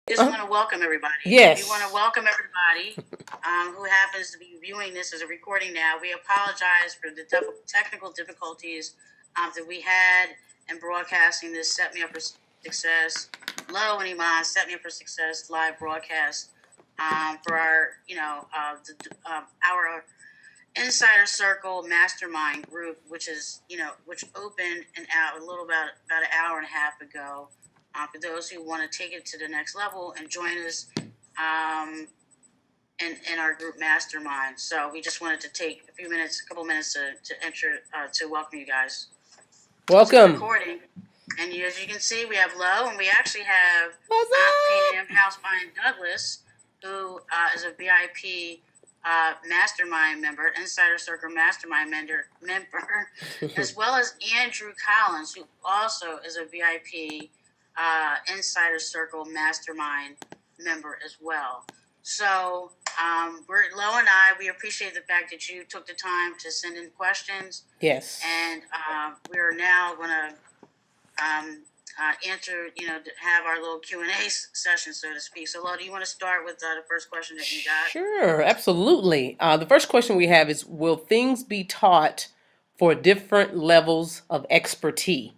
Just want to welcome everybody. Yes. We want to welcome everybody who happens to be viewing this as a recording now. We apologize for the technical difficulties that we had in broadcasting this Set Me Up for Success. Lo and Iman, Set Me Up for Success live broadcast for our, our Insider Circle Mastermind group, which opened a little about an hour and a half ago. For those who want to take it to the next level and join us in our group Mastermind. So we just wanted to take a couple minutes to welcome you guys. Welcome. Recording. And as you can see, we have Lo, and we actually have Pam Housebine Douglas, who is a VIP Mastermind member, Insider Circle Mastermind member, as well as Andrew Collins, who also is a VIP Insider Circle Mastermind member as well. So Lo and we appreciate the fact that you took the time to send in questions. Yes. And we are now going to answer, to have our little Q&A session, so to speak. So, Lo, do you want to start with the first question that you got? Sure, absolutely. The first question we have is, will things be taught for different levels of expertise?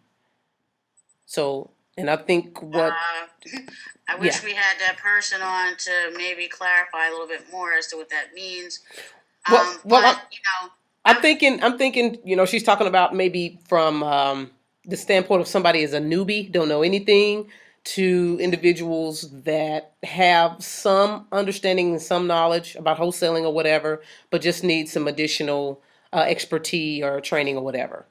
So, and I think what... I wish we had that person on to maybe clarify a little bit more as to what that means. I'm thinking, she's talking about maybe from the standpoint of somebody as a newbie, don't know anything, to individuals that have some understanding and some knowledge about wholesaling or whatever, but just need some additional expertise or training or whatever.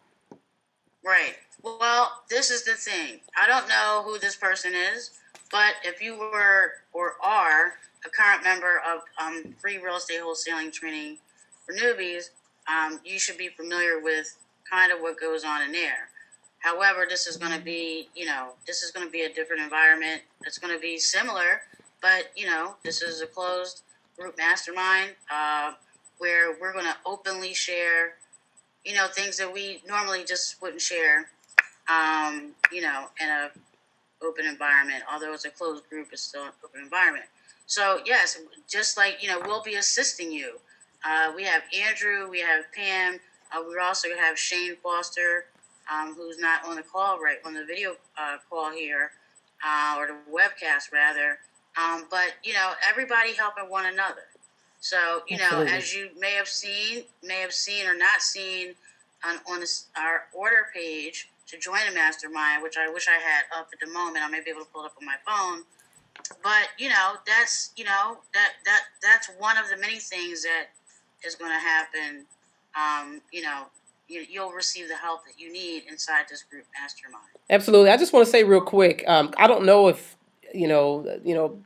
Right. Well, this is the thing. I don't know who this person is, but if you were or are a current member of free real estate wholesaling training for newbies, you should be familiar with kind of what goes on in there. However, this is going to be, a different environment. It's going to be similar, but, this is a closed group mastermind where we're going to openly share, things that we normally just wouldn't share, in a open environment. Although it's a closed group, it's still an open environment. So, yes, just like, we'll be assisting you. We have Andrew, we have Pam, we also have Shane Foster, who's not on the call, right, on the video call here, or the webcast rather. But, everybody helping one another. So, Absolutely. as you may have seen or not seen on our order page to join a mastermind, which I wish I had up at the moment. I may be able to pull it up on my phone. But, that's one of the many things that is going to happen. You'll receive the help that you need inside this group mastermind. Absolutely. I just want to say real quick, I don't know if,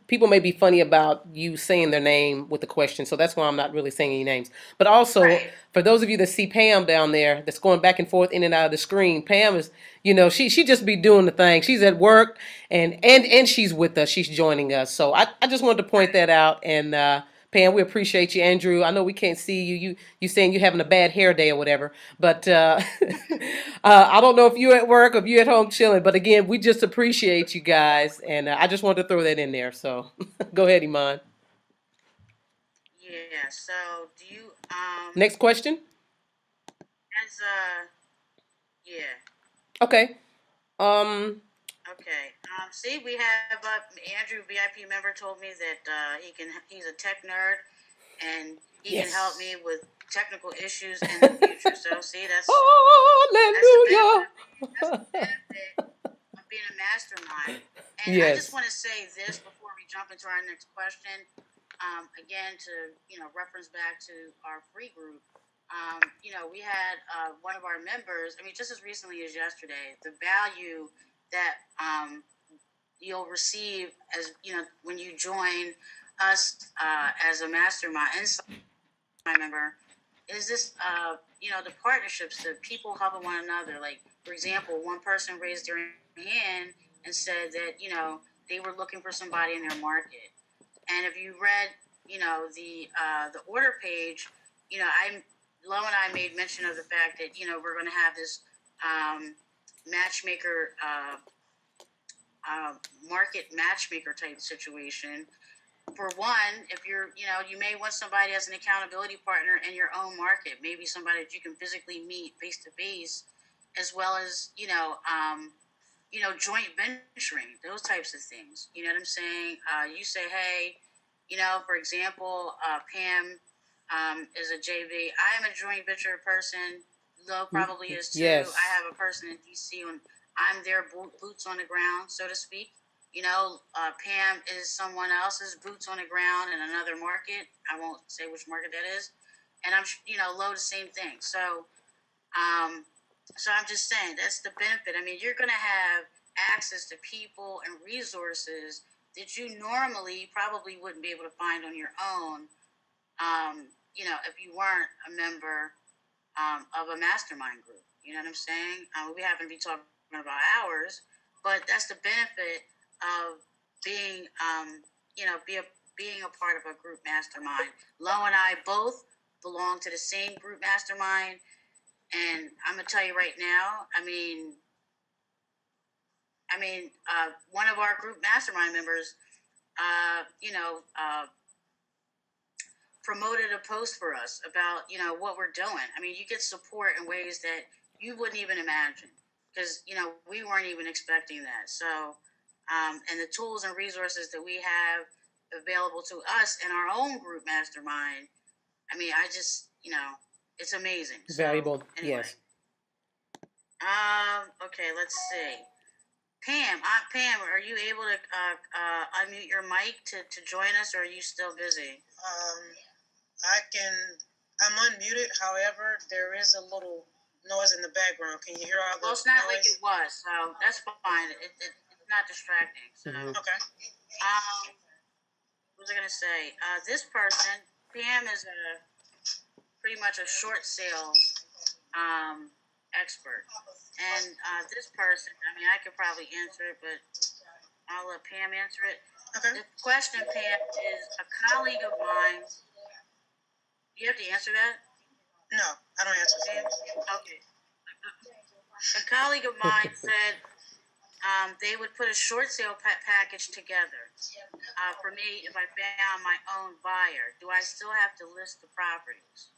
people may be funny about you saying their name with the question, so that's why I'm not really saying any names. But also, right, for those of you that see Pam down there that's going back and forth in and out of the screen, Pam is, she just be doing the thing. She's at work and she's with us. She's joining us. So I just wanted to point that out. And Pam, we appreciate you. Andrew, I know we can't see you. You saying you're having a bad hair day or whatever. But I don't know if you're at work or if you're at home chilling. But again, we just appreciate you guys. And I just wanted to throw that in there. So go ahead, Iman. Yeah, so do you... Next question? Yeah. Okay. Okay. See, we have Andrew, VIP member, told me that he's a tech nerd, and he can help me with technical issues in the future. So, see, that's hallelujah. That's the benefit of being a mastermind. And I just want to say this before we jump into our next question. Again, to reference back to our free group. We had one of our members. I mean, just as recently as yesterday, the value that you'll receive as when you join us as a mastermind member is this the partnerships, the people helping one another. Like, for example, one person raised their hand and said that they were looking for somebody in their market, and if you read the order page, Lo and I made mention of the fact that we're going to have this matchmaker market matchmaker type situation. For one, if you're, you may want somebody as an accountability partner in your own market, maybe somebody that you can physically meet face to face, as well as, joint venturing, those types of things. You know what I'm saying? You say, hey, for example, Pam is a JV. I am a joint venture person. Lo probably is too. Yes. I have a person in DC, and I'm their boots on the ground, so to speak. Pam is someone else's boots on the ground in another market. I won't say which market that is. And I'm, Lo, the same thing. So I'm just saying that's the benefit. I mean, you're going to have access to people and resources that you normally probably wouldn't be able to find on your own, if you weren't a member of a mastermind group. You know what I'm saying? We happen to be talking about ours, but that's the benefit of being, being a part of a group mastermind. Lo and I both belong to the same group mastermind, and I'm gonna tell you right now. I mean, one of our group mastermind members, promoted a post for us about what we're doing. I mean, you get support in ways that you wouldn't even imagine, because we weren't even expecting that. So, and the tools and resources that we have available to us in our own group mastermind. I mean, I just it's amazing. Valuable. So, anyway. Yes. Okay, let's see. Pam, are you able to unmute your mic to join us, or are you still busy? I'm unmuted. However, there is a little noise in the background. Can you hear all the noise? Well, it's not like it was, so that's fine. It's not distracting. So. Okay. What was I going to say? This person, Pam, is pretty much a short sales expert. And this person, I mean, I could probably answer it, but I'll let Pam answer it. Okay. The question, Pam, is a colleague of mine. You have to answer that? No, I don't answer that. Okay. A colleague of mine said they would put a short sale package together for me if I found my own buyer. Do I still have to list the properties?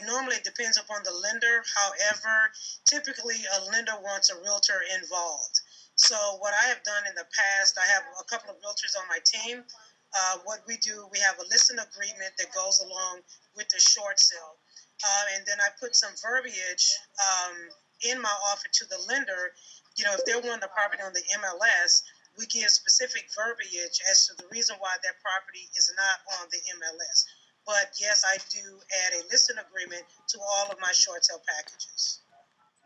Normally, it depends upon the lender. However, typically a lender wants a realtor involved. So what I have done in the past, I have a couple of realtors on my team. What we do, we have a listing agreement that goes along with the short sale. And then I put some verbiage in my offer to the lender. If they're wanting the property on the MLS, we give specific verbiage as to the reason why that property is not on the MLS. But yes, I do add a listing agreement to all of my short sale packages.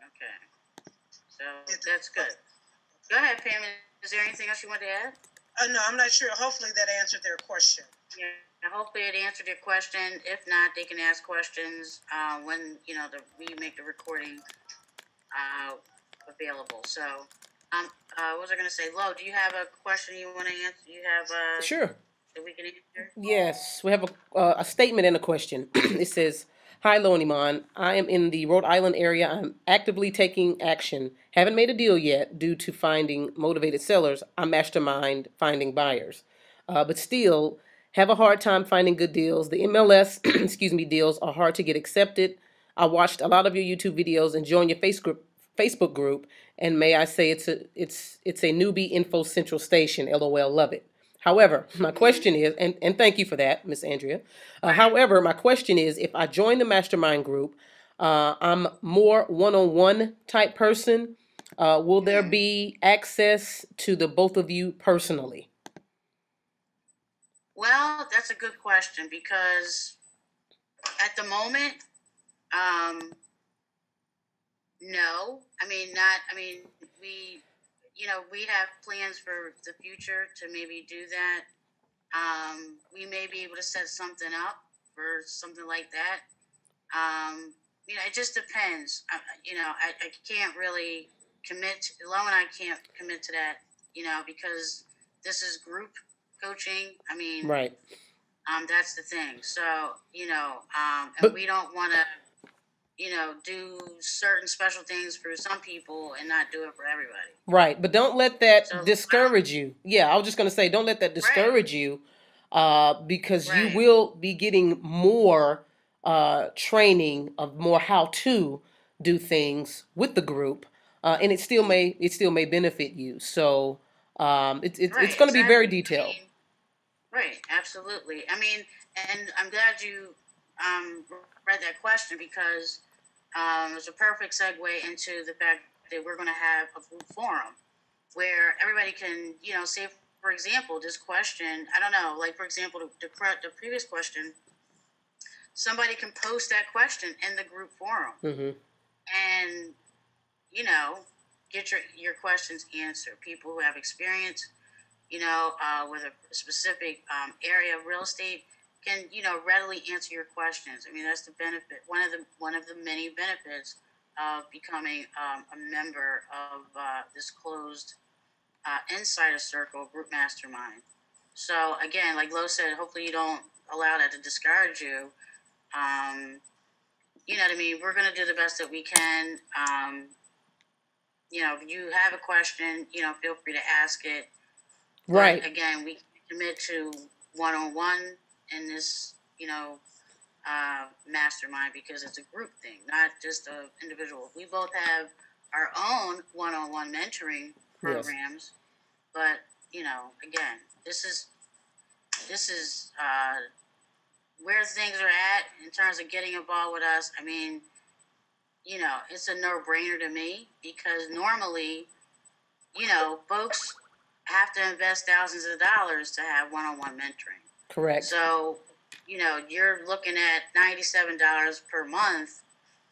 Okay. So that's good. Go ahead, Pam. Is there anything else you want to add? No, I'm not sure. Hopefully that answered their question. Yeah, hopefully it answered your question. If not, they can ask questions when we make the recording available. So, what was I going to say? Lo, do you have a question you want to answer? You have Sure. That we can answer? Yes, we have a statement and a question. It says, "Hi, Lo and Iman. I am in the Rhode Island area. I'm actively taking action. Haven't made a deal yet due to finding motivated sellers. I'm mastermind finding buyers, but still have a hard time finding good deals. The MLS, deals are hard to get accepted. I watched a lot of your YouTube videos and joined your Facebook group. And may I say it's a newbie info central station. LOL, love it. However, my question is, and thank you for that, Miss Andrea. However, my question is, if I join the mastermind group, I'm more one-on-one type person. Will there be access to the both of you personally?" Well, that's a good question, because at the moment, no. We have plans for the future to maybe do that. We may be able to set something up for something like that. It just depends. I can't really commit. Lo and I can't commit to that, because this is group coaching. Right. That's the thing. So, and we don't want to, do certain special things for some people and not do it for everybody. Right, but don't let that discourage you. Yeah, I was just going to say, don't let that discourage you, because you will be getting more training of more how to do things with the group, and it still may benefit you. So it's going to be very detailed. Right, absolutely. I mean, and I'm glad you read that question because it's a perfect segue into the fact that we're going to have a group forum where everybody can, say, for example, this question, I don't know, like, for example, the previous question, somebody can post that question in the group forum and, get your questions answered. People who have experience, with a specific area of real estate can, readily answer your questions. I mean, that's the benefit. One of the many benefits of becoming a member of this closed insider circle group mastermind. So again, like Lo said, hopefully you don't allow that to discourage you. You know what I mean? We're going to do the best that we can. If you have a question, feel free to ask it. Right. But again, we commit to one-on-one in this, mastermind because it's a group thing, not just an individual. We both have our own one-on-one mentoring programs, but again, this is where things are at in terms of getting involved with us. I mean, it's a no-brainer to me because normally, folks have to invest thousands of dollars to have one-on-one mentoring. Correct. So, you're looking at $97 per month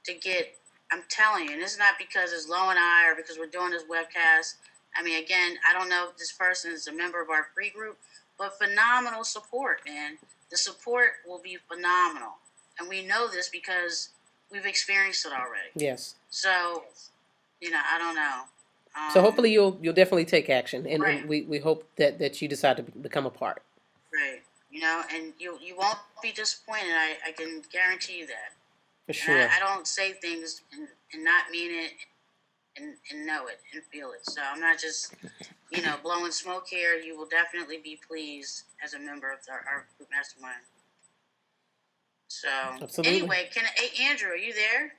to get, I'm telling you, and it's not because it's Lo and I or because we're doing this webcast. I mean, again, I don't know if this person is a member of our free group, but phenomenal support, man. The support will be phenomenal. And we know this because we've experienced it already. Yes. So, I don't know. So hopefully you'll definitely take action, and we hope that you decide to become a part. Right. And you won't be disappointed. I can guarantee you that. For sure. I don't say things and not mean it and know it and feel it. So I'm not just, blowing smoke here. You will definitely be pleased as a member of our group mastermind. So absolutely. Anyway, hey, Andrew, are you there?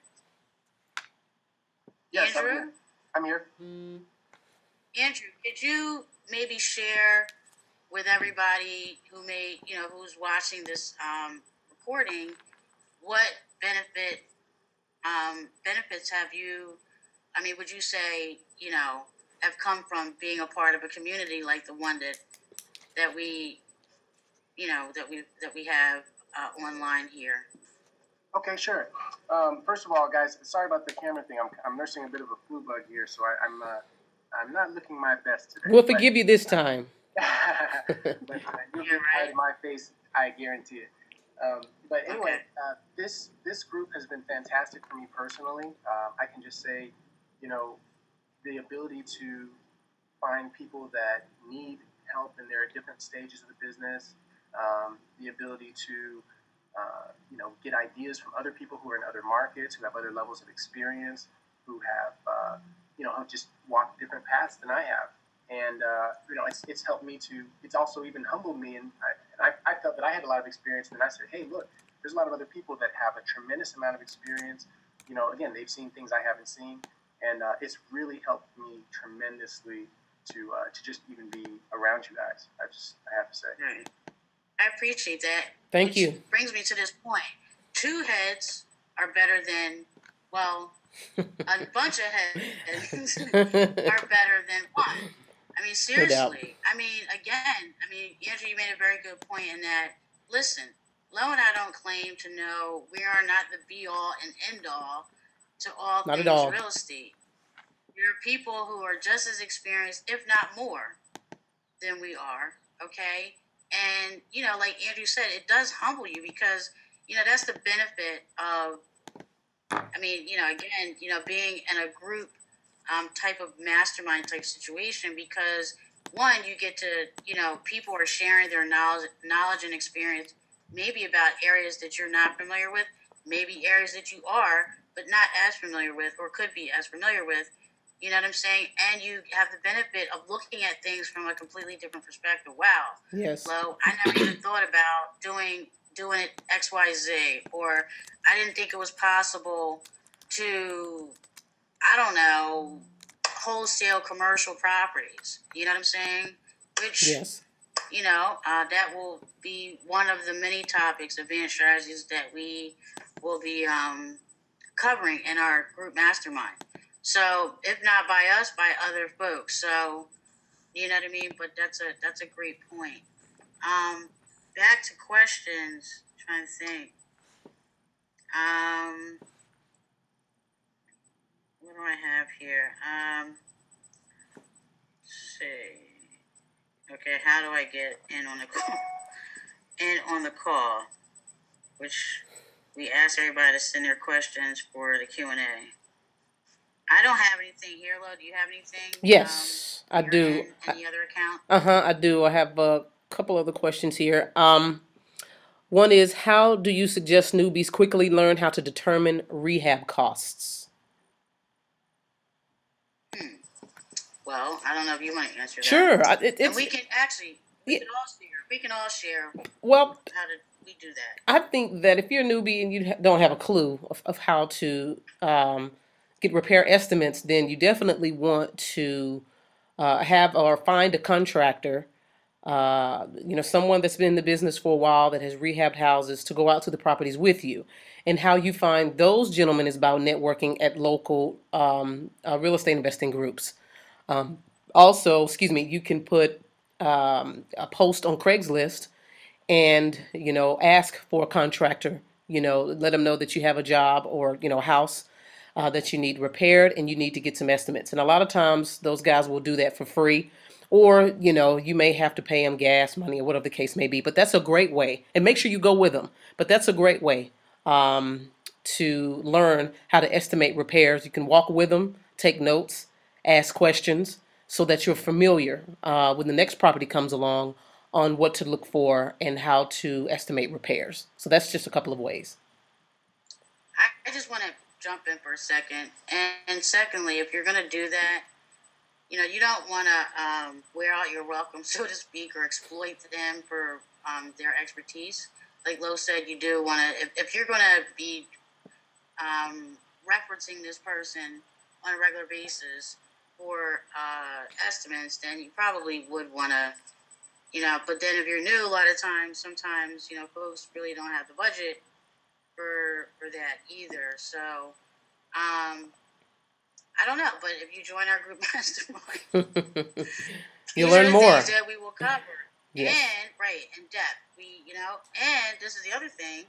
Yes, Andrew? I'm here. Andrew, could you maybe share with everybody who's watching this recording, what benefits have you? I mean, would you say have come from being a part of a community like the one that we have online here? Okay, sure. First of all, guys, sorry about the camera thing. I'm nursing a bit of a flu bug here, so I'm not looking my best today. We'll forgive you this time. But you'll be proud of my face, I guarantee it. But anyway, this group has been fantastic for me personally. I can just say, the ability to find people that need help in their different stages of the business, the ability to get ideas from other people who are in other markets, who have other levels of experience, who have have just walked different paths than I have. And it's helped me to. It's also even humbled me, and I felt that I had a lot of experience. And I said, hey, look, there's a lot of other people that have a tremendous amount of experience. Again, they've seen things I haven't seen, and it's really helped me tremendously to just even be around you guys. I have to say. Right. I appreciate that. Thank you. Brings me to this point. 2 heads are better than, a bunch of heads are better than one. I mean, seriously. I mean, again, Andrew, you made a very good point in that, listen, Lo and I don't claim to know, we are not the be-all and end-all to all things real estate. There are people who are just as experienced, if not more, than we are, okay? And, like Andrew said, it does humble you because, that's the benefit of, again, being in a group type of mastermind type situation because, one, you get to, people are sharing their knowledge and experience maybe about areas that you're not familiar with, maybe areas that you are, but not as familiar with, or could be as familiar with. You know what I'm saying? And you have the benefit of looking at things from a completely different perspective. Wow. Yes. Lo, I never even thought about doing it XYZ, or I didn't think it was possible to, I don't know, wholesale commercial properties. You know what I'm saying? Which, yes, that will be one of the many topics, advanced strategies, that we will be covering in our group mastermind. So, if not by us, by other folks. So, you know what I mean? But that's a great point. Back to questions. Trying to think. What do I have here? Let's see. Okay, how do I get in on the call? Which we asked everybody to send their questions for the Q&A. I don't have anything here, Lo. Do you have anything? Yes, I do. Any other account? I do. I have a couple other questions here. One is, how do you suggest newbies quickly learn how to determine rehab costs? Well, I don't know if you want to answer that. Sure. And we can actually, we can all share. Well, how did we do that? I think that if you're a newbie and you don't have a clue of how to get repair estimates, then you definitely want to have or find a contractor, someone that's been in the business for a while that has rehabbed houses, to go out to the properties with you. And how you find those gentlemen is by networking at local real estate investing groups. Also, you can put a post on Craigslist and, ask for a contractor, let them know that you have a job or, a house that you need repaired and you need to get some estimates. And a lot of times those guys will do that for free, or, you may have to pay them gas money or whatever the case may be. But that's a great way. And make sure you go with them. But that's a great way to learn how to estimate repairs. You can walk with them, take notes, ask questions, so that you're familiar when the next property comes along on what to look for and how to estimate repairs. So that's just a couple of ways. I just want to jump in for a second. And secondly, if you're going to do that, you don't want to wear out your welcome, so to speak, or exploit them for their expertise. Like Lo said, you do want to, if you're going to be referencing this person on a regular basis for estimates, then you probably would want to, but then if you're new, a lot of times, sometimes, folks really don't have the budget for that either. So, I don't know, but if you join our group mastermind, you'll learn more. Things that we will cover. Yes. And, in depth. And this is the other thing,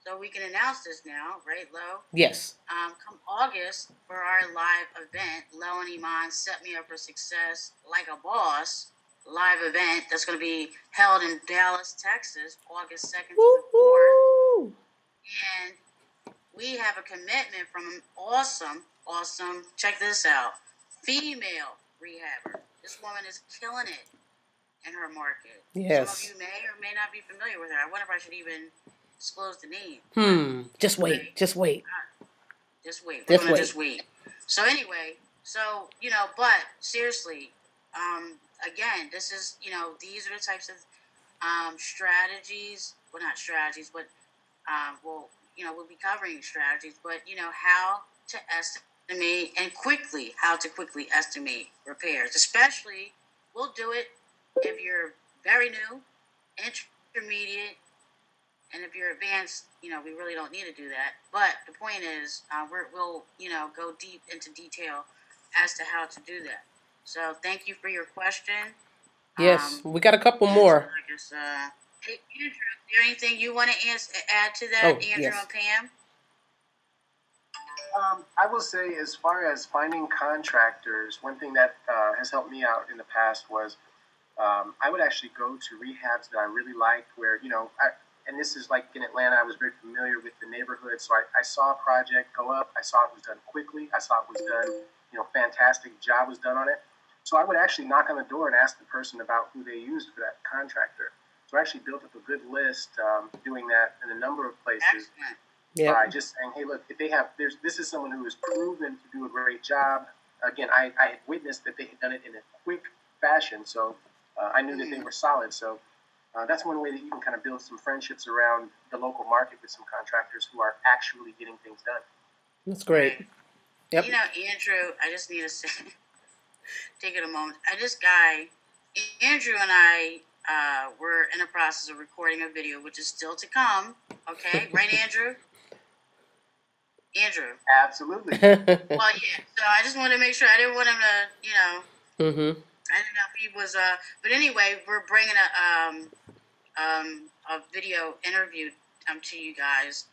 so we can announce this now, right, Lo? Yes. Come August, for our live event, Lo and Iman Set Me Up for Success Like a Boss live event that's going to be held in Dallas, Texas, August 2nd to the 4th. And we have a commitment from an awesome, check this out, female rehabber. This woman is killing it in her market. Yes. Some of you may or may not be familiar with her. I wonder if I should even disclose the name. Just wait. Just wait. We're going to just wait. So anyway, but seriously, again, this is, these are the types of strategies, well, not strategies, but, we'll be covering strategies, but, how to estimate and how to quickly estimate repairs. Especially, we'll do it if you're very new, intermediate, and if you're advanced, we really don't need to do that. But the point is, we'll go deep into detail as to how to do that. So thank you for your question. Yes, we got a couple more. I guess, hey, Andrew, is there anything you want to add to that, Andrew and Pam? I will say, as far as finding contractors, one thing that has helped me out in the past was I would actually go to rehabs that I really liked, where, and this is like in Atlanta, I was very familiar with the neighborhood, so I saw a project go up, I saw it was done quickly, I saw it was done, fantastic job was done on it. So I would actually knock on the door and ask the person about who they used for that contractor. So I actually built up a good list doing that in a number of places. Excellent. Yeah. by just saying, hey, look, if they have, this is someone who is proven to do a great job. Again, I had witnessed that they had done it in a quick fashion, so I knew that they were solid. So that's one way that you can kind of build some friendships around the local market with some contractors who are actually getting things done. That's great. Right. Yep. You know, Andrew, I just need to say, take it a moment. This guy, Andrew and I were in the process of recording a video, which is still to come. Okay, right, Andrew? Andrew. Absolutely. Well, yeah. So I just wanted to make sure. I didn't want him to, Mm-hmm. I didn't know if he was. But anyway, we're bringing a video interview to you guys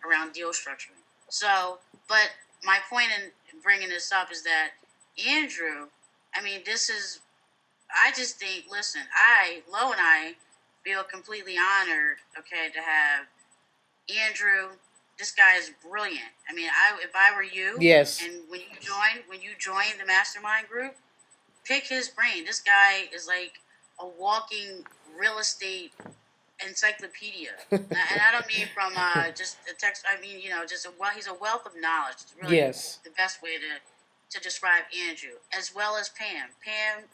around deal structuring. So, but my point in bringing this up is that Andrew, I mean, I just think, listen, Lo and I feel completely honored, okay, to have Andrew. This guy is brilliant. I mean, if I were you, yes, and when you join the Mastermind group, pick his brain. This guy is like a walking real estate encyclopedia, and I don't mean from just the text. I mean, he's a wealth of knowledge. It's really yes, the best way to describe Andrew, as well as Pam. Pam,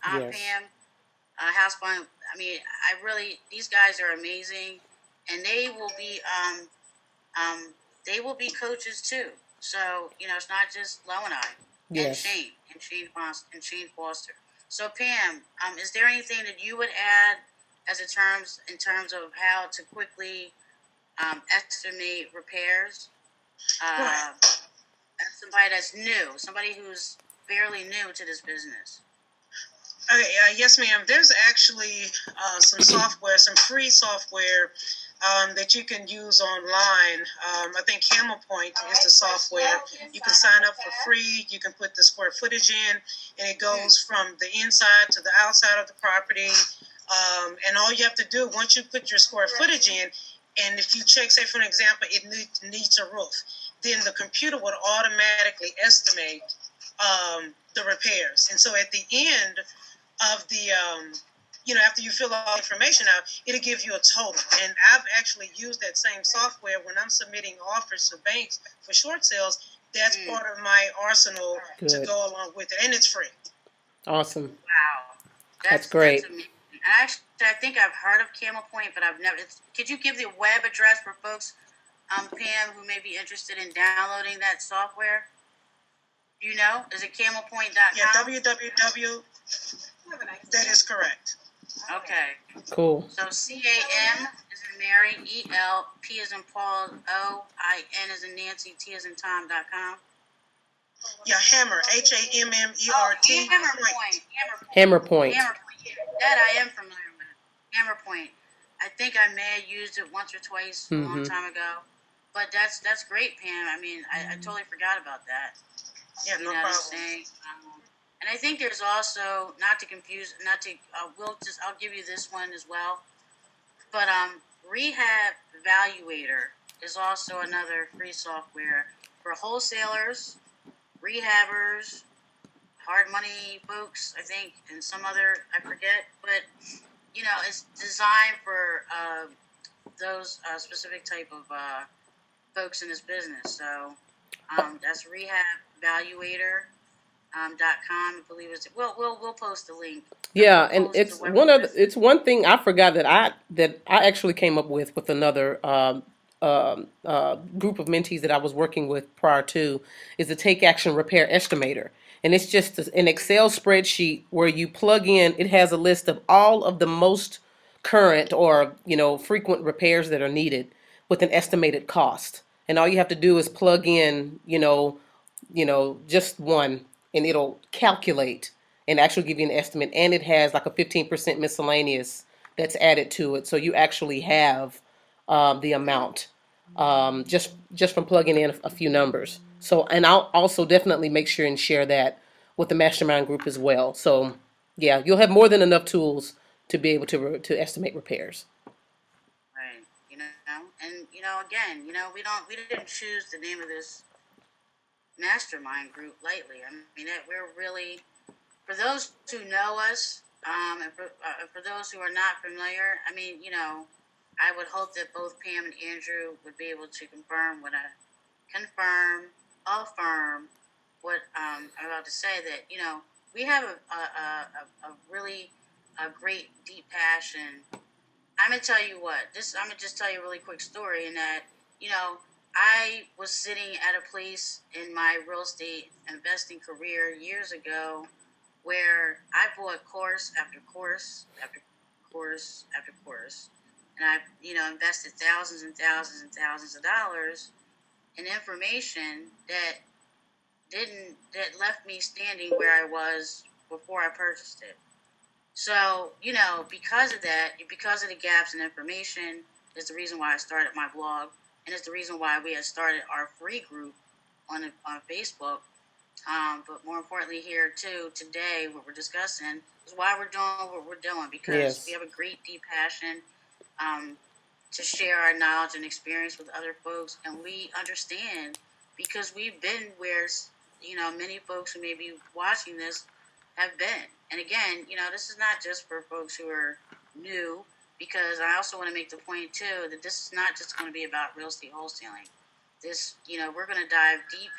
Housebound. I mean, these guys are amazing, and they will be coaches too. So it's not just Lo and I, and Shane Foster. So Pam, is there anything that you would add in terms of how to quickly estimate repairs? As somebody that's new, somebody who's fairly new to this business. Okay, yes, ma'am. There's actually some software, some free software that you can use online. I think Camel Point is the software. You can sign up for free. You can put the square footage in, and it goes from the inside to the outside of the property. And all you have to do, once you put your square footage in, and if you check, say for an example, it needs a roof, then the computer would automatically estimate the repairs. And so at the end of the, after you fill all the information out, it'll give you a total. And I've actually used that same software when I'm submitting offers to banks for short sales. That's part of my arsenal to go along with it, and it's free. Awesome. Wow, that's great. That's amazing. Actually, I think I've heard of Camel Point, but I've never. Could you give the web address for folks, Pam, who may be interested in downloading that software? Do you know? Is it camelpoint.com? Yeah, www. That is correct. Okay. Cool. So CAM is in Mary, ELP is in Paul, OIN is in Nancy, T is in Tom.com. Yeah, Hammer, HAMMERT. Hammer Point. That I am familiar with. Hammer Point. I think I may have used it once or twice a long time ago. But that's great, Pam. I mean, I totally forgot about that. Yeah, no problem. And I think there's also, I'll give you this one as well. But Rehab Evaluator is also another free software for wholesalers, rehabbers, hard money folks, I think, and some other, I forget. But, it's designed for those specific type of folks in this business. So that's rehabevaluator.com. I believe we'll post the link. Yeah, and it's one thing I forgot that I actually came up with another group of mentees that I was working with prior to, is the Take Action Repair Estimator. And it's just an Excel spreadsheet where you plug in, it has a list of all of the most current or frequent repairs that are needed with an estimated cost. And all you have to do is plug in, just one, and it'll calculate and actually give you an estimate. And it has like a 15% miscellaneous that's added to it. So you actually have the amount just from plugging in a few numbers. So, and I'll also definitely make sure and share that with the Mastermind group as well. So, yeah, you'll have more than enough tools to be able to estimate repairs. Right. And again, we didn't choose the name of this Mastermind group lightly. I mean, we're really, for those who know us, and for those who are not familiar, I mean, I would hope that both Pam and Andrew would be able to affirm what I'm about to say. That we have a really a great deep passion. I'm gonna tell you what. I'm gonna just tell you a really quick story. In that I was sitting at a place in my real estate investing career years ago where I bought course after course after course after course, and I invested thousands and thousands and thousands of dollars in information that left me standing where I was before I purchased it. So because of that, because of the gaps in information, is the reason why I started my blog, and it's the reason why we had started our free group on Facebook. But more importantly, here too today, what we're discussing is why we're doing what we're doing, because we have a great deep passion to share our knowledge and experience with other folks, and we understand because we've been where many folks who may be watching this have been. And again, this is not just for folks who are new, because I also want to make the point too that this is not just going to be about real estate wholesaling. This, we're going to dive deep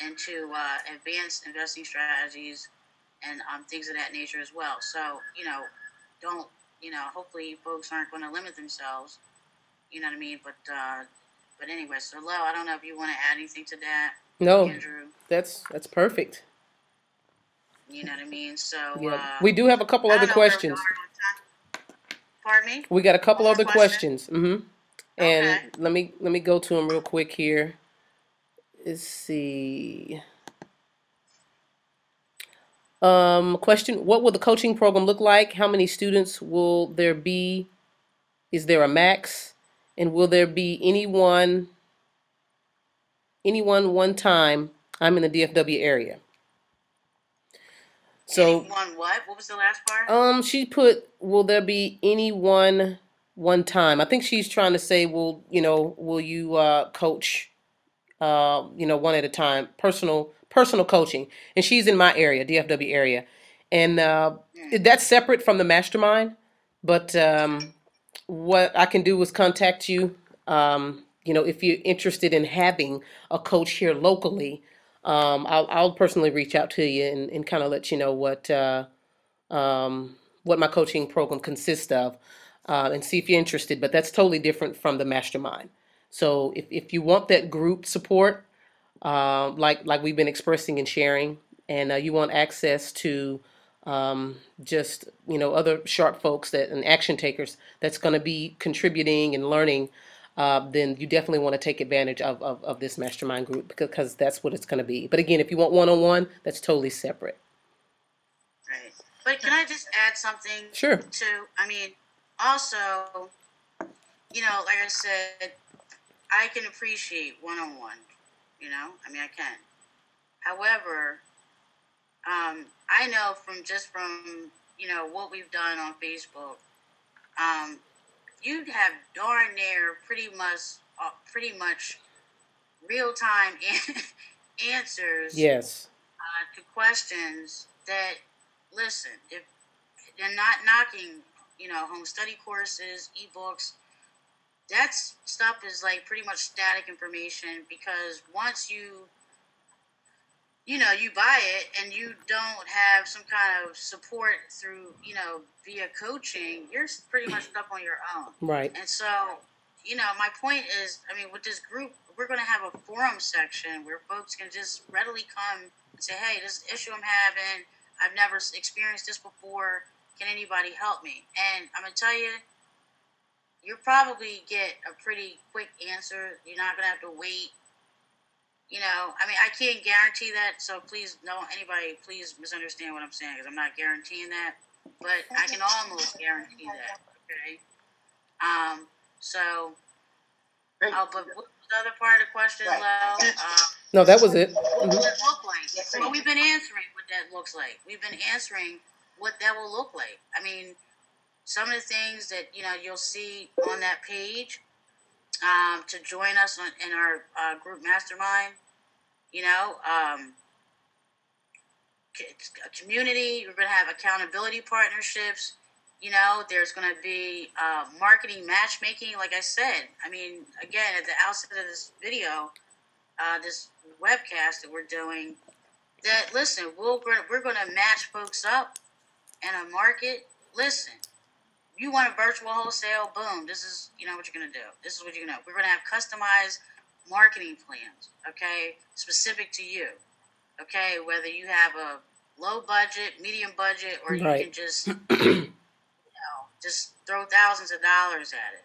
into advanced investing strategies and things of that nature as well. So, don't, hopefully folks aren't going to limit themselves, you know what I mean? But anyway, so Lo, I don't know if you want to add anything to that. No, Andrew. that's perfect. You know what I mean? So we do have a couple other questions. Pardon me? We got a couple other questions. And okay. let me go to them real quick here. Let's see. Question: what will the coaching program look like? How many students will there be? Is there a max? And will there be anyone one time? I'm in the DFW area. So what? What was the last part? She put, will there be anyone one time? I think she's trying to say, will you coach one at a time, personal coaching. And she's in my area, DFW area. And that's separate from the mastermind. But what I can do is contact you, if you're interested in having a coach here locally. I'll personally reach out to you and kind of let you know what my coaching program consists of, and see if you're interested. But that's totally different from the mastermind. So if you want that group support, like we've been expressing and sharing, and you want access to just other sharp folks and action takers that's going to be contributing and learning, then you definitely want to take advantage of this mastermind group, because that's what it's going to be. But again, if you want one-on-one, that's totally separate. Right. But can I just add something? Sure. Also, like I said, I can appreciate one-on-one. I can. However, I know from what we've done on Facebook, you'd have darn near pretty much real-time answers. Yes. To questions that, listen, if they're not knocking, home study courses, ebooks, that stuff is like pretty much static information, because once you buy it and you don't have some kind of support through, via coaching, you're pretty much stuck on your own. Right. And so, my point is, with this group, we're going to have a forum section where folks can just readily come and say, hey, this issue I'm having, I've never experienced this before. Can anybody help me? And I'm going to tell you, you'll probably get a pretty quick answer. You're not going to have to wait. I can't guarantee that, so please please misunderstand what I'm saying, because I'm not guaranteeing that, but I can almost guarantee that, okay? But what was the other part of the question, Lo? No, that was it. What will it look like? Well, we've been answering what that looks like. We've been answering what that will look like. Some of the things that, you'll see on that page, to join us in our group mastermind, a community. We're going to have accountability partnerships. You know, there's going to be marketing matchmaking, like I said. I mean, again, at the outset of this video, this webcast that we're doing, that, listen, we're going to match folks up in a market. Listen, you want a virtual wholesale, boom, this is, you know, what you're going to do. This is what you're going to do. We're going to have customized marketing plans, okay, specific to you, okay, whether you have a low budget, medium budget, or you can just, just throw thousands of dollars at it.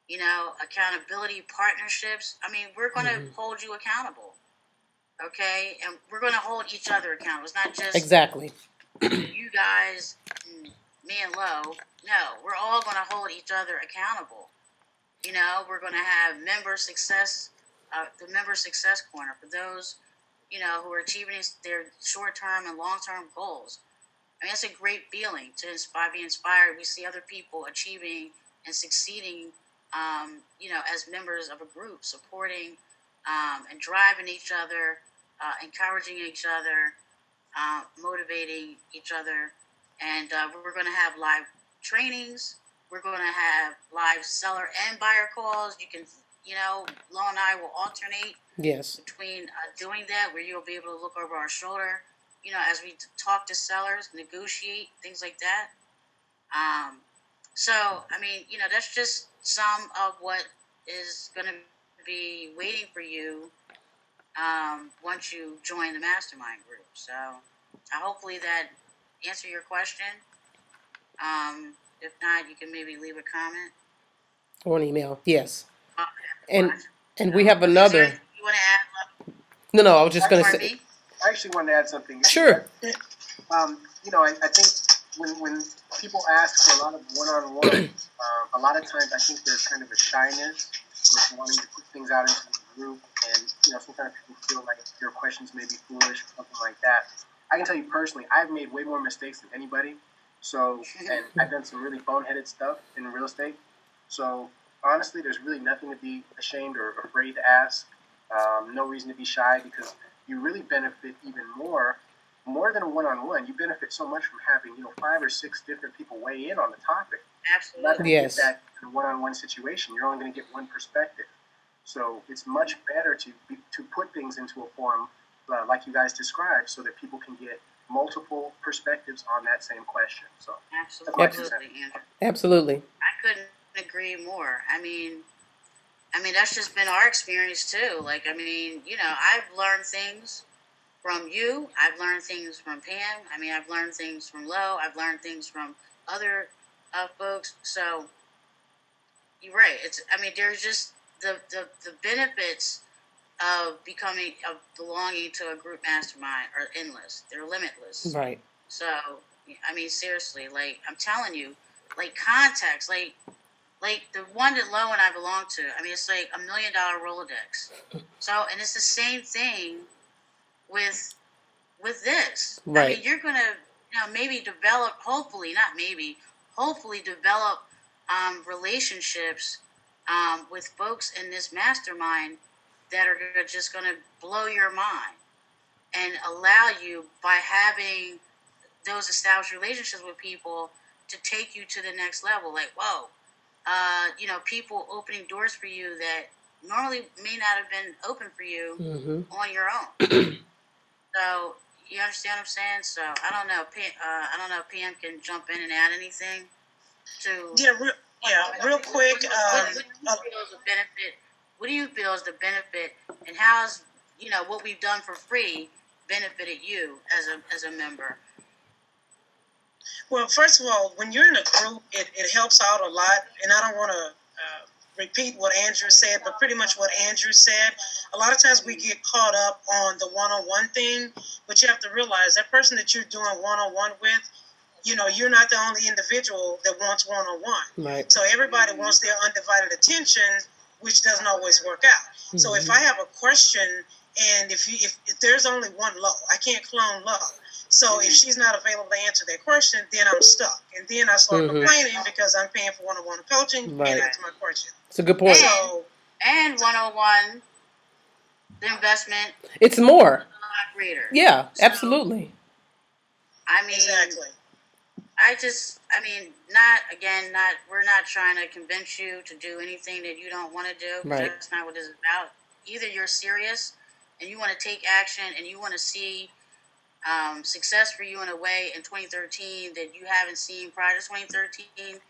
You know, accountability partnerships. I mean, we're going to hold you accountable, okay, and we're going to hold each other accountable. It's not just you guys, me and Lo. No, we're all going to hold each other accountable. You know, we're going to have member success, the member success corner for those, you know, who are achieving their short-term and long-term goals. I mean, it's a great feeling to be inspired. We see other people achieving and succeeding, you know, as members of a group, supporting and driving each other, encouraging each other, motivating each other. And we're going to have live trainings. We're going to have live seller and buyer calls. You can, you know, Lo and I will alternate between doing that, where you'll be able to look over our shoulder, you know, as we talk to sellers, negotiate, things like that. So, I mean, you know, that's just some of what is going to be waiting for you once you join the mastermind group. So, hopefully that answer your question. If not, you can maybe leave a comment or an email. Yes. And we have another. You want to add? No, I was just going to say. I actually wanted to add something. Sure. You know, I think when people ask for a lot of one-on-one, a lot of times I think there's kind of a shyness with wanting to put things out into the group, and you know, sometimes people feel like your questions may be foolish or something like that. I can tell you personally, I've made way more mistakes than anybody. So, and I've done some really boneheaded stuff in real estate. So, honestly, there's really nothing to be ashamed or afraid to ask. No reason to be shy, because you really benefit even more than a one-on-one. You benefit so much from having, you know, 5 or 6 different people weigh in on the topic. Absolutely. You're not going to get that in a one-on-one situation. You're only going to get one perspective. So, it's much better to put things into a forum like you guys described, so that people can get multiple perspectives on that same question. So absolutely. I couldn't agree more. I mean, that's just been our experience too. Like, I mean, you know, I've learned things from you. I've learned things from Pam. I mean, I've learned things from Lo. I've learned things from other folks. So you're right. There's just the benefits of belonging to a group mastermind are endless. They're limitless. Right. So, I mean, seriously, like, I'm telling you, like, context, like the one that Lo and I belong to, I mean, it's like $1 million Rolodex. So, and it's the same thing with this. Right. I mean, you're going to, you know, maybe develop, hopefully develop relationships with folks in this mastermind that are just going to blow your mind and allow you, by having those established relationships with people, to take you to the next level. Like, whoa, you know, people opening doors for you that normally may not have been open for you on your own. So, you understand what I'm saying? So, I don't know. I don't know if Pam can jump in and add anything to. Real quick. What do you feel is the benefit, and how's, you know, what we've done for free benefited you as a member? Well, first of all, when you're in a group, it helps out a lot. And I don't want to repeat what Andrew said, but pretty much what Andrew said. A lot of times we get caught up on the one-on-one thing, but you have to realize that person that you're doing one-on-one with, you know, you're not the only individual that wants one-on-one. Right. So everybody wants their undivided attention, which doesn't always work out. So if I have a question, and if there's only one Lo, I can't clone Lo. So if she's not available to answer that question, then I'm stuck. And then I start complaining because I'm paying for one-on-one coaching and answer my question. It's a good point. And 101, the investment. It's more. Reader. Yeah, absolutely. I mean, exactly. I mean, we're not trying to convince you to do anything that you don't want to do. Right. That's not what this is about. Either you're serious and you want to take action and you want to see success for you in a way in 2013 that you haven't seen prior to 2013.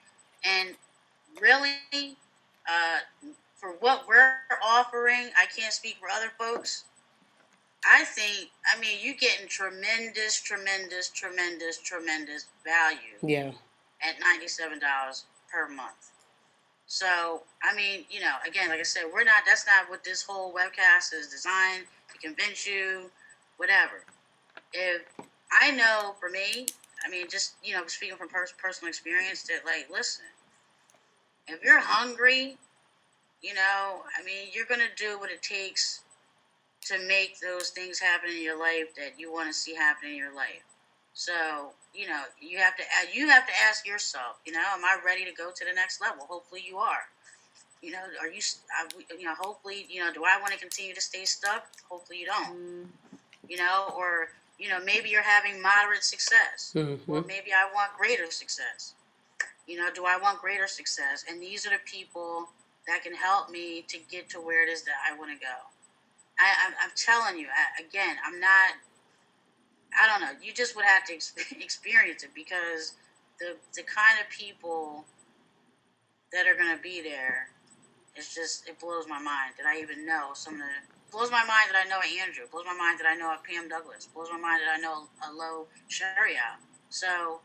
And really, for what we're offering, I can't speak for other folks. I mean, you're getting tremendous value. Yeah. At $97 per month. So, I mean, you know, again, like I said, that's not what this whole webcast is designed to convince you, whatever. If I know for me, I mean, just, you know, speaking from personal experience, that, like, listen, if you're hungry, you know, I mean, you're going to do what it takes to make those things happen in your life that you want to see happen in your life. So, you know, you have to ask yourself, you know, am I ready to go to the next level? Hopefully you are. You know, hopefully, you know, do I want to continue to stay stuck? Hopefully you don't. You know, or, you know, maybe you're having moderate success. Mm-hmm. Or maybe I want greater success. You know, do I want greater success? And these are the people that can help me to get to where it is that I want to go. I'm telling you, again, I don't know. You just would have to experience it, because the kind of people that are going to be there, it blows my mind that I even know some of the. Blows my mind that I know Andrew. Blows my mind that I know Pam Douglas. Blows my mind that I know Alo Sharia. So,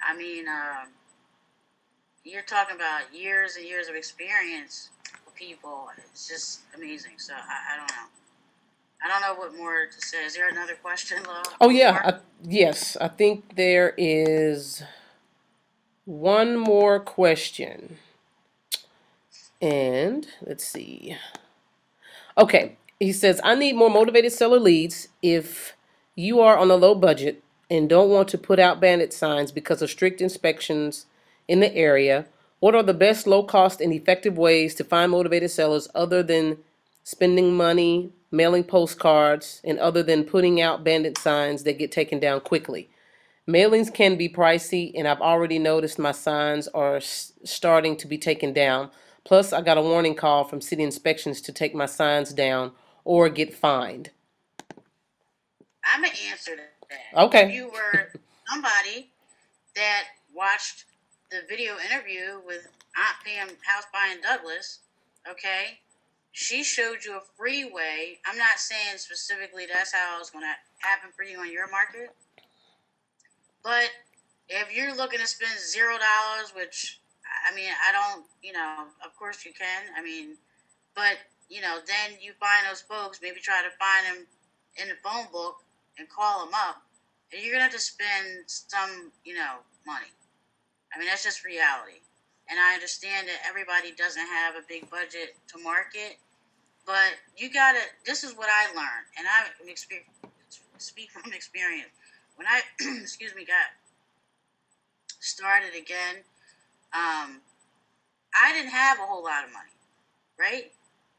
I mean, you're talking about years and years of experience with people. It's just amazing. So I don't know. I don't know what more to say. Is there another question, Lo? Oh, yeah. Yes, I think there is one more question. And let's see. Okay. He says, I need more motivated seller leads. If you are on a low budget and don't want to put out bandit signs because of strict inspections in the area, what are the best low-cost and effective ways to find motivated sellers other than spending money, mailing postcards, and other than putting out bandit signs that get taken down quickly? Mailings can be pricey, and I've already noticed my signs are starting to be taken down. Plus, I got a warning call from city inspections to take my signs down or get fined. I'm going to answer that. Okay. If you were somebody that watched the video interview with Aunt Pam House Buying Douglas, okay, she showed you a free way. I'm not saying specifically that's how it's going to happen for you on your market. But if you're looking to spend $0, which, I mean, I don't, you know, of course you can. I mean, but, you know, then you find those folks, maybe try to find them in the phone book and call them up. And you're going to have to spend some, you know, money. I mean, that's just reality. And I understand that everybody doesn't have a big budget to market. But you got to, this is what I learned. And I speak from experience. When I, got started again, I didn't have a whole lot of money, right?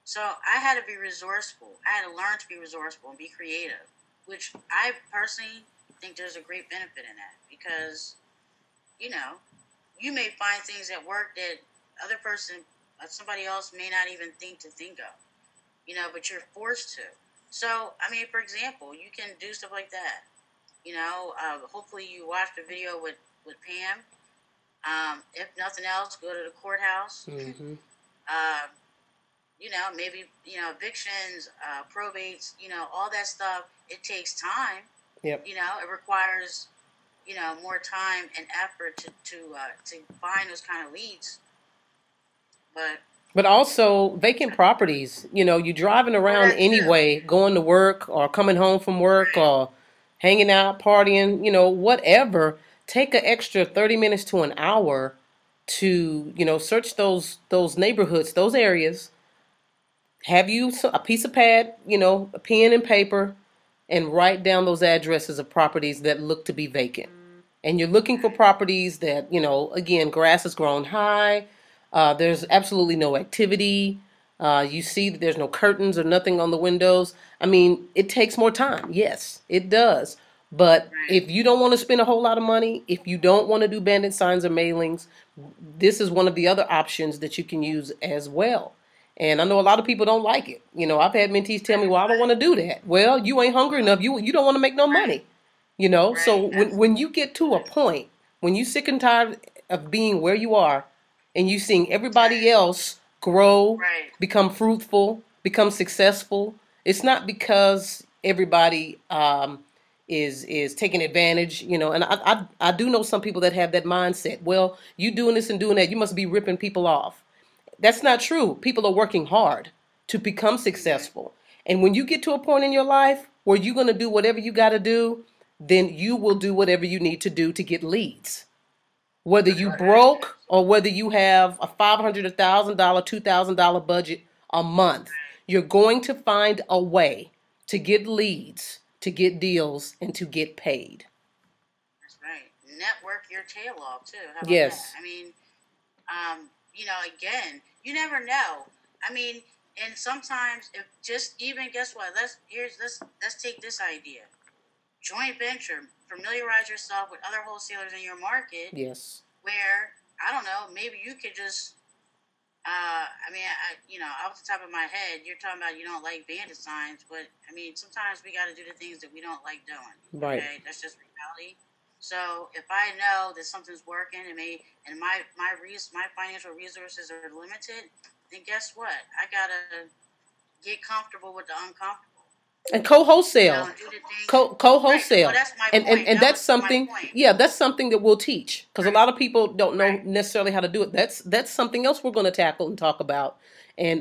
So I had to be resourceful. I had to learn to be resourceful and be creative, which I personally think there's a great benefit in that, because, you know, you may find things at work that somebody else may not even think of, you know, but you're forced to. So, I mean, for example, you can do stuff like that. You know, hopefully you watched the video with Pam. If nothing else, go to the courthouse. Mm-hmm. You know, maybe, you know, evictions, probates, you know, all that stuff. It takes time. Yep. You know, it requires, you know, more time and effort to find those kind of leads. But also vacant properties. You know, you're driving around anyway, going to work or coming home from work or hanging out, partying, you know, whatever. Take an extra 30 minutes to an hour to, you know, search those neighborhoods, those areas. Have you a piece of pad, you know, a pen and paper, and write down those addresses of properties that look to be vacant. And you're looking for properties that, you know, again, grass has grown high. There's absolutely no activity. You see that there's no curtains or nothing on the windows. I mean, it takes more time. Yes, it does. But if you don't want to spend a whole lot of money, if you don't want to do bandit signs or mailings, this is one of the other options that you can use as well. And I know a lot of people don't like it. You know, I've had mentees tell me, well, I don't want to do that. Well, you ain't hungry enough. You don't want to make no money. You know, so when you get to a point, when you sick and tired of being where you are and you seeing everybody else grow, become fruitful, become successful, it's not because everybody is taking advantage, you know. And I do know some people that have that mindset. Well, you doing this and doing that, you must be ripping people off. That's not true. People are working hard to become successful. And when you get to a point in your life where you're going to do whatever you got to do, then you will do whatever you need to do to get leads. Whether you broke or whether you have a $500, $1,000, $2,000 budget a month, you're going to find a way to get leads, to get deals, and to get paid. That's right. Network your tail off too. How about yes. that? I mean, you know, again, you never know. I mean, and sometimes if just even guess what? Let's take this idea. Joint venture. Familiarize yourself with other wholesalers in your market. Yes. Where I don't know, maybe you could just. I mean, you know, off the top of my head, you're talking about you don't like bandit signs, but I mean, sometimes we got to do the things that we don't like doing. Right. Okay, that's just reality. So if I know that something's working and my financial resources are limited, then guess what? I gotta get comfortable with the uncomfortable. And co-wholesale, co-wholesale, right. Well, and that's something. Yeah, that's something that we'll teach because a lot of people don't know necessarily how to do it. That's something else we're going to tackle and talk about, and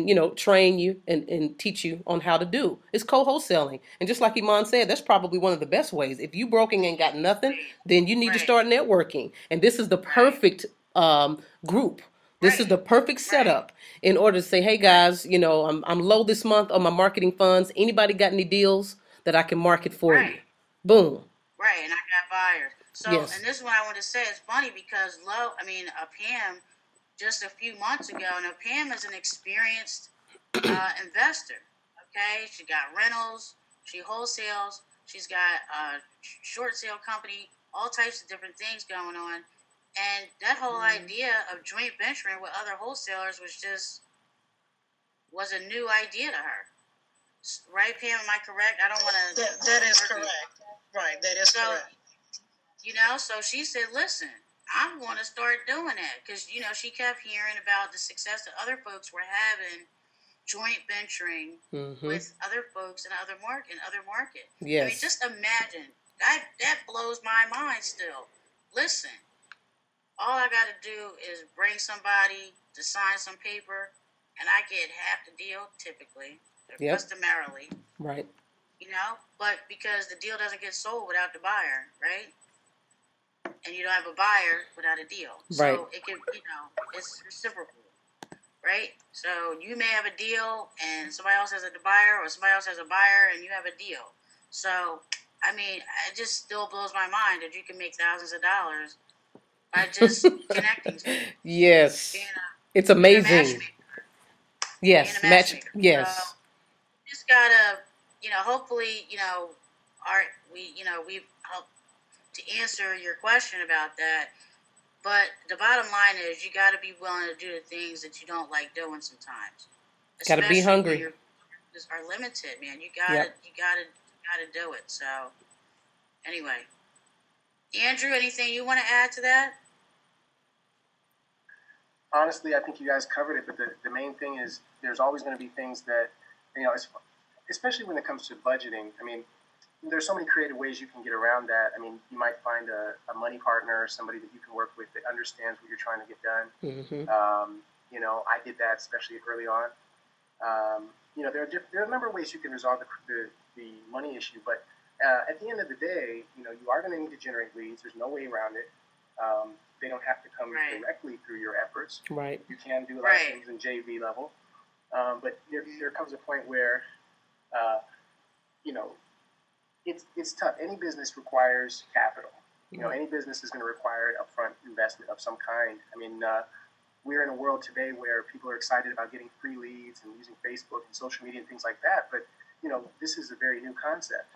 you know, train you and teach you on how to do. It's co-wholesaling, and just like Iman said, that's probably one of the best ways. If you broke and ain't got nothing, then you need to start networking, and this is the perfect group. This is the perfect setup in order to say, hey guys, you know, I'm low this month on my marketing funds. Anybody got any deals that I can market for you? Boom. Right, and I got buyers. So, and this is what I want to say. It's funny because Pam, just a few months ago, now Pam is an experienced investor. Okay, she got rentals, she wholesales, she's got a short sale company, all types of different things going on. And that whole idea of joint venturing with other wholesalers was a new idea to her. Right, Pam? Am I correct? I don't want to... That is correct. Right, that is correct. You know, so she said, listen, I'm going to start doing that. Because, you know, she kept hearing about the success that other folks were having joint venturing with other folks in other market. Yes. I mean, just imagine. That blows my mind still. Listen. All I got to do is bring somebody to sign some paper, and I get half the deal, typically, customarily. Right. You know, but because the deal doesn't get sold without the buyer, right? And you don't have a buyer without a deal. Right. So it can, you know, it's reciprocal, right? So you may have a deal, and somebody else has a buyer, or somebody else has a buyer, and you have a deal. So, I mean, it just still blows my mind that you can make thousands of dollars by just connecting to it. Yes. It's amazing. Yes. Yes. So, just gotta, you know, hopefully, you know, we've helped to answer your question about that. But the bottom line is you gotta be willing to do the things that you don't like doing sometimes. Gotta be hungry. When your resources are limited, man. You gotta do it. So anyway. Andrew, anything you want to add to that? Honestly, I think you guys covered it, but the main thing is there's always going to be things that, you know, especially when it comes to budgeting. I mean, there's so many creative ways you can get around that. I mean, you might find a money partner, somebody that you can work with that understands what you're trying to get done. You know, I did that especially early on. You know, there are a number of ways you can resolve the money issue, but at the end of the day, you know, you are going to need to generate leads. There's no way around it. They don't have to come directly through your efforts. Right. You can do a lot of things in JV level, but there comes a point where, you know, it's tough. Any business requires capital. You know, any business is going to require upfront investment of some kind. I mean, we're in a world today where people are excited about getting free leads and using Facebook and social media and things like that. But, you know, this is a very new concept.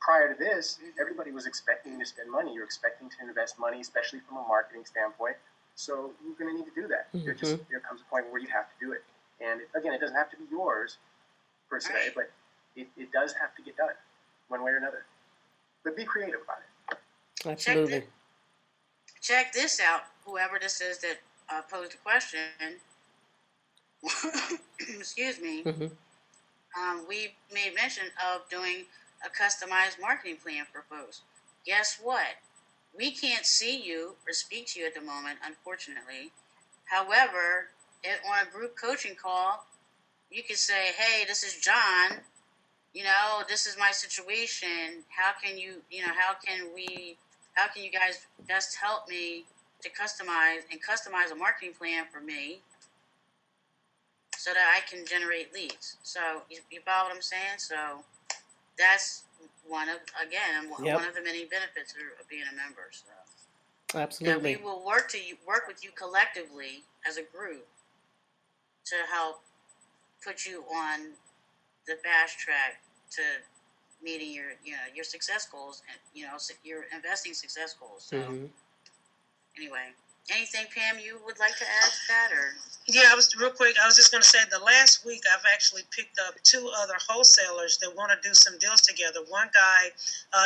prior to this, everybody was expecting to spend money. You're expecting to invest money, especially from a marketing standpoint. So you're going to need to do that. There comes a point where you have to do it. And again, it doesn't have to be yours per se, but it does have to get done one way or another. But be creative about it. Absolutely. Check this out. Whoever this is that posed the question, excuse me, we made mention of doing a customized marketing plan for folks. Guess what? We can't see you or speak to you at the moment, unfortunately. However, on a group coaching call, you can say, hey, this is John. This is my situation. How can you guys best help me to customize a marketing plan for me so that I can generate leads? So you follow what I'm saying? So that's one of the many benefits of being a member. So absolutely, we will work with you collectively as a group to help put you on the fast track to meeting your success goals and your investing success goals. So anyway, anything, Pam, you would like to add to that? Or yeah, I was just going to say the last week I've actually picked up 2 other wholesalers that want to do some deals together. One guy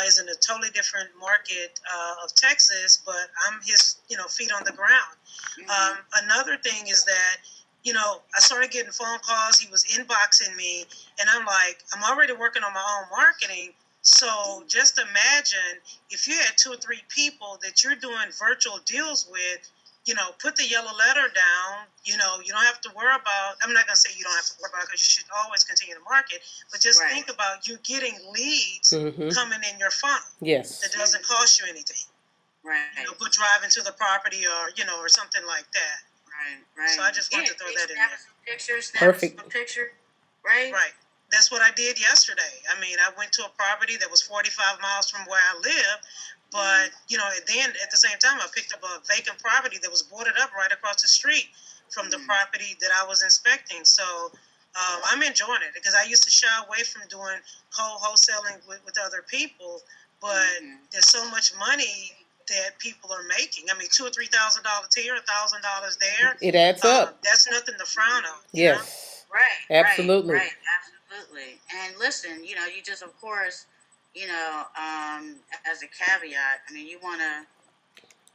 is in a totally different market of Texas, but I'm his feet on the ground. Another thing is that I started getting phone calls. He was inboxing me, and I'm like, I'm already working on my own marketing. So just imagine if you had 2 or 3 people that you're doing virtual deals with, put the yellow letter down. You don't have to worry about, I'm not going to say you don't have to worry about it because you should always continue to market, but just think about you getting leads coming in your funnel. Yes. That doesn't cost you anything. Right. Go driving to the property or something like that. Right. So I just want to throw that in there. Perfect. Picture. Right. That's what I did yesterday. I mean, I went to a property that was 45 miles from where I live, but then at the same time, I picked up a vacant property that was boarded up right across the street from the property that I was inspecting. So I'm enjoying it because I used to shy away from doing wholesaling with other people, but there's so much money that people are making. I mean, $2,000 or $3,000 here, $1,000 there. It adds up. That's nothing to frown on. Yes. Right. Absolutely. Right. Absolutely. And listen, you just, of course, as a caveat, I mean, you want to,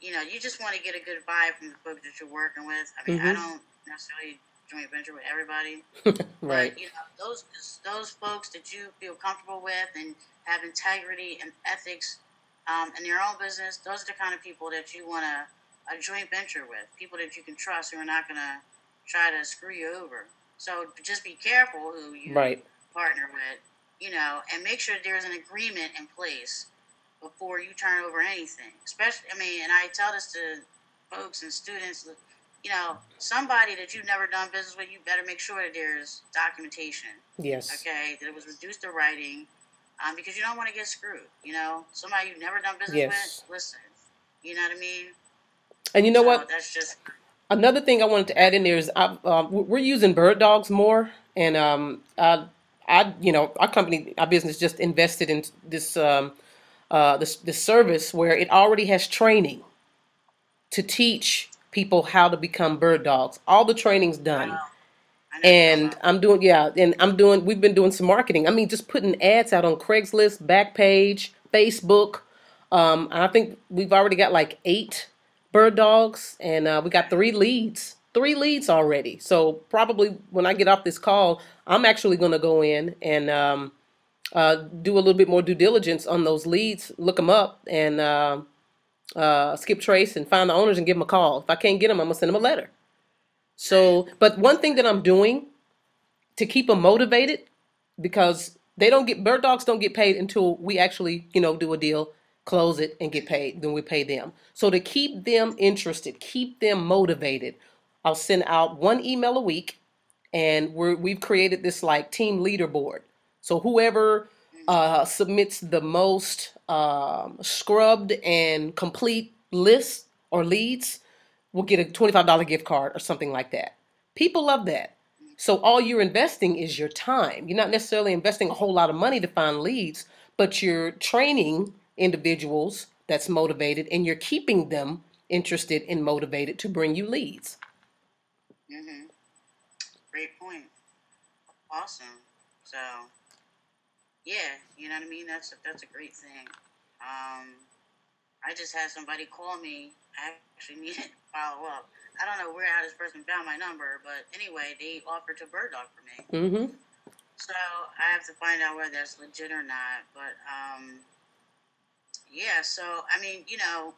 you just want to get a good vibe from the folks that you're working with. I mean, I don't necessarily joint venture with everybody. Right. But, those folks that you feel comfortable with and have integrity and ethics in your own business, those are the kind of people that you want a joint venture with, people that you can trust who are not going to try to screw you over. So just be careful who you partner with, and make sure there's an agreement in place before you turn over anything. Especially, and I tell this to folks and students, somebody that you've never done business with, you better make sure that there's documentation. Yes. Okay, that it was reduced to writing. Because you don't want to get screwed, Somebody you've never done business with, listen, you know what I mean? And you know what? That's just... Another thing I wanted to add in there is we're using bird dogs more, and our company, our business just invested in this this service where it already has training to teach people how to become bird dogs. All the training's done. Wow. And we've been doing some marketing. I mean, just putting ads out on Craigslist, Backpage, Facebook. And I think we've already got like 8 bird dogs, and we got 3 leads. 3 leads already. So probably when I get off this call, I'm actually going to go in and do a little bit more due diligence on those leads, look them up, and skip trace and find the owners and give them a call. If I can't get them, I'm going to send them a letter. So, but one thing that I'm doing to keep them motivated, because bird dogs don't get paid until we actually, do a deal, close it, and get paid. Then we pay them. So to keep them interested, keep them motivated, I'll send out 1 email a week, and we've created this like team leaderboard. So whoever submits the most scrubbed and complete lists or leads will get a $25 gift card or something like that. People love that. So all you're investing is your time. You're not necessarily investing a whole lot of money to find leads, but you're training individuals that's motivated, and you're keeping them interested and motivated to bring you leads. Mm-hmm. Great point. Awesome. So, yeah, you know what I mean? That's a great thing. I just had somebody call me. I actually needed to follow up. I don't know how this person found my number, but anyway, they offered to bird dog for me. Mm-hmm. So I have to find out whether that's legit or not. But yeah. So I mean, you know,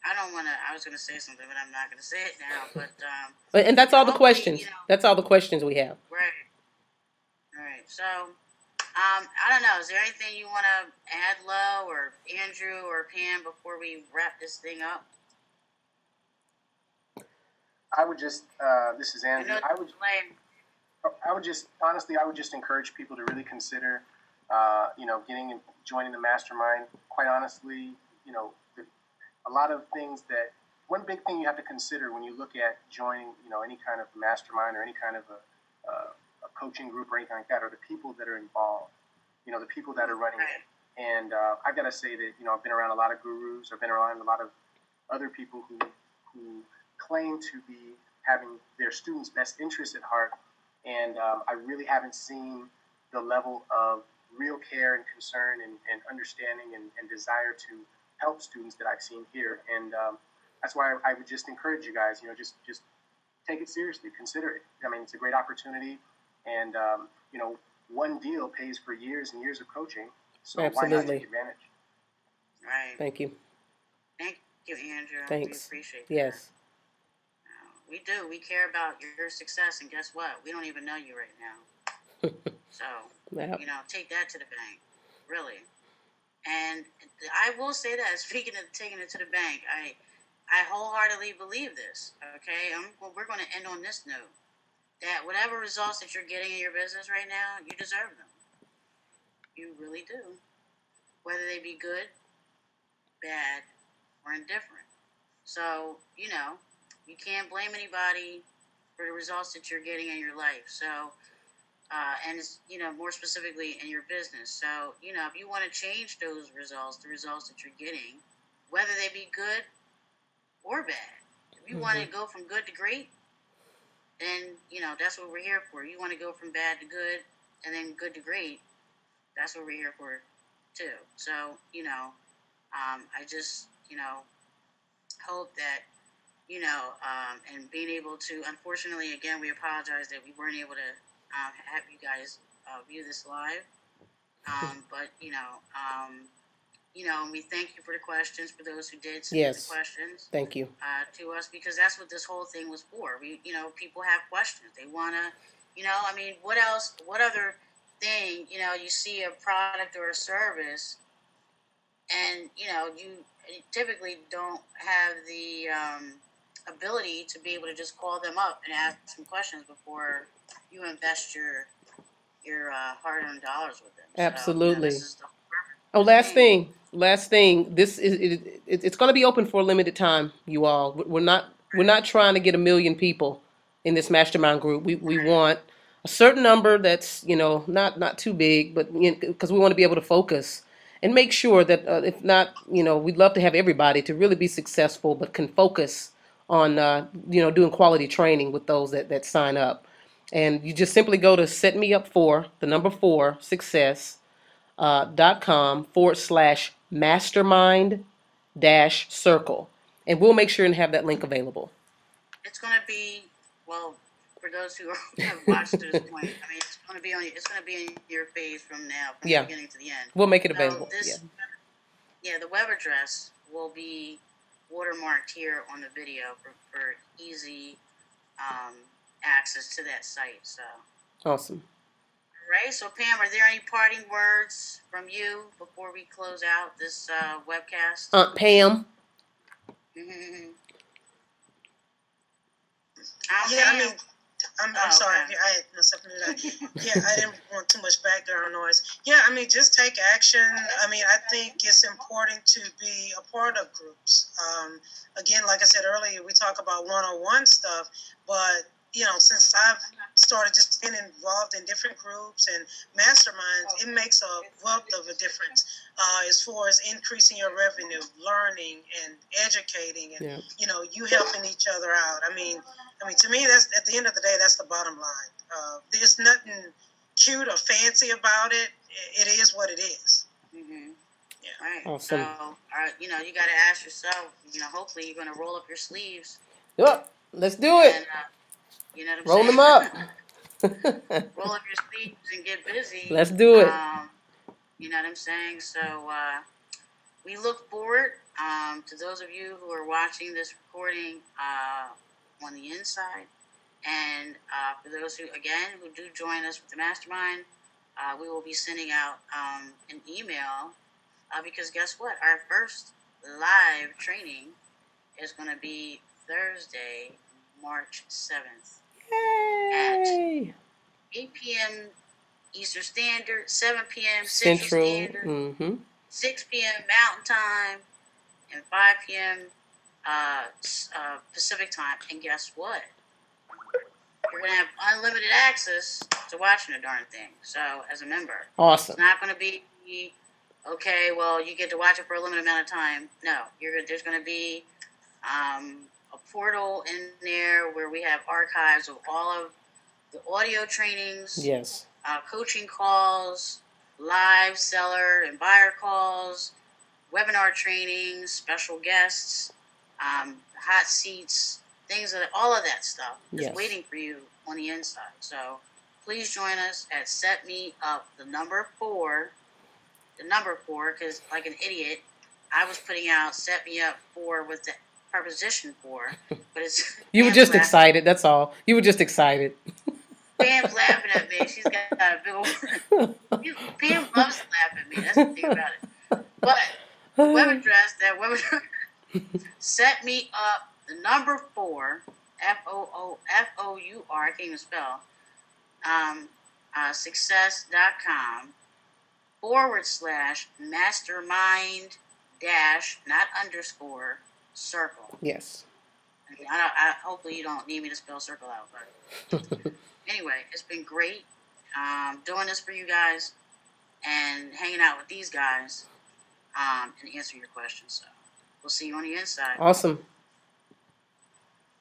I don't want to. I was going to say something, but I'm not going to say it now. But and that's all the questions. You know, that's all the questions we have. Right. All right. So I don't know. Is there anything you want to add, Lo, or Andrew, or Pam, before we wrap this thing up? I would just. This is Andrew. I would just honestly, I would just encourage people to really consider, you know, joining the mastermind. Quite honestly, you know, a lot of things that one big thing you have to consider when you look at joining, you know, any kind of mastermind or any kind of a coaching group or anything like that, are the people that are involved. You know, the people that are running it. And I've got to say that, you know, I've been around a lot of gurus. I've been around a lot of other people who claim to be having their students' best interests at heart. And I really haven't seen the level of real care and concern and understanding and desire to help students that I've seen here. And that's why I would just encourage you guys, you know, just take it seriously, consider it. I mean, it's a great opportunity. And, you know, one deal pays for years and years of coaching. So Absolutely. Why not take advantage? Right. Thank you. Thank you, Andrew. Thanks. We appreciate that. Yes. We do. We care about your success, and guess what? We don't even know you right now. So, Yep. you know, take that to the bank, really. And I will say that, speaking of taking it to the bank, I wholeheartedly believe this, okay? We're going to end on this note, that whatever results that you're getting in your business right now, you deserve them. You really do. Whether they be good, bad, or indifferent. So, you know, you can't blame anybody for the results that you're getting in your life. So, and it's, you know, more specifically in your business. So, you know, if you want to change those results, the results that you're getting, whether they be good or bad, if you want to go from good to great, then, you know, that's what we're here for. You want to go from bad to good and then good to great, that's what we're here for too. So, you know, I just, you know, hope that, you know, and being able to, unfortunately, again, we apologize that we weren't able to have you guys view this live. But, you know, and we thank you for the questions, for those who did submit the questions. Thank you. To us, because that's what this whole thing was for. We, you know, people have questions. They want to, you know, I mean, what else, what other thing, you know, you see a product or a service and, you know, you typically don't have the ability to be able to just call them up and ask some questions before you invest your hard-earned dollars with them. Absolutely. So, you know, last thing. This is it's going to be open for a limited time, you all. We're not trying to get 1 million people in this mastermind group. We want a certain number that's, you know, not too big, but because we want to be able to focus and make sure that if not, you know, we'd love to have everybody to really be successful, but can focus on you know, doing quality training with those that sign up. And you just simply go to setmeup4success.com/mastermind-circle, and we'll make sure and have that link available. It's going to be, well, for those who have watched to this point, I mean, it's going to be in your face from now, from the beginning to the end. We'll make it available. The web address will be watermarked here on the video for easy access to that site. So awesome. All right. So Pam, are there any parting words from you before we close out this webcast? Pam. I'm sorry. Okay. I had myself into that. Yeah, I didn't want too much background noise. Yeah, I mean, just take action. I mean, I think it's important to be a part of groups. Again, like I said earlier, we talk about one-on-one stuff, but since I've started just getting involved in different groups and masterminds, it makes a wealth of a difference as far as increasing your revenue, learning and educating, and you helping each other out. I mean, to me, that's at the end of the day, that's the bottom line. There's nothing cute or fancy about it. It is what it is. Mm-hmm. Yeah. Right. Awesome. So, you got to ask yourself. Hopefully, you're going to roll up your sleeves. Yep. Let's do it. And, you know what I'm Roll saying? them up. Roll up your sleeves and get busy. Let's do it. You know what I'm saying? So we look forward to those of you who are watching this recording on the inside. And for those who do join us with the Mastermind, we will be sending out an email because guess what? Our first live training is going to be Thursday, March 7th. Yay! At 8 p.m. Eastern Standard, 7 p.m. Central Standard, mm-hmm. 6 p.m. Mountain Time, and 5 p.m. Pacific Time. And guess what? You're going to have unlimited access to watching the darn thing. So, as a member. Awesome. It's not going to be, okay, well, you get to watch it for a limited amount of time. No. There's going to be a portal in there where we have archives of all of the audio trainings, yes, coaching calls, live seller and buyer calls, webinar trainings, special guests, hot seats, all of that stuff is waiting for you on the inside. So please join us at Set Me Up, the number 4, because like an idiot, I was putting out Set Me Up 4 with the preposition 4, but it's you were just excited. That's all. You were just excited. Pam's laughing at me. She's got a big old. Pam loves to laugh at me. That's the thing about it. But web address, that web address, Set Me Up, the number 4, FOOUR, I can't even spell, success.com / mastermind dash, not underscore, circle. Yes. I hopefully you don't need me to spell circle out, but anyway, it's been great doing this for you guys and hanging out with these guys and answering your questions. So we'll see you on the inside. Awesome.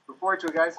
Look forward to it, guys.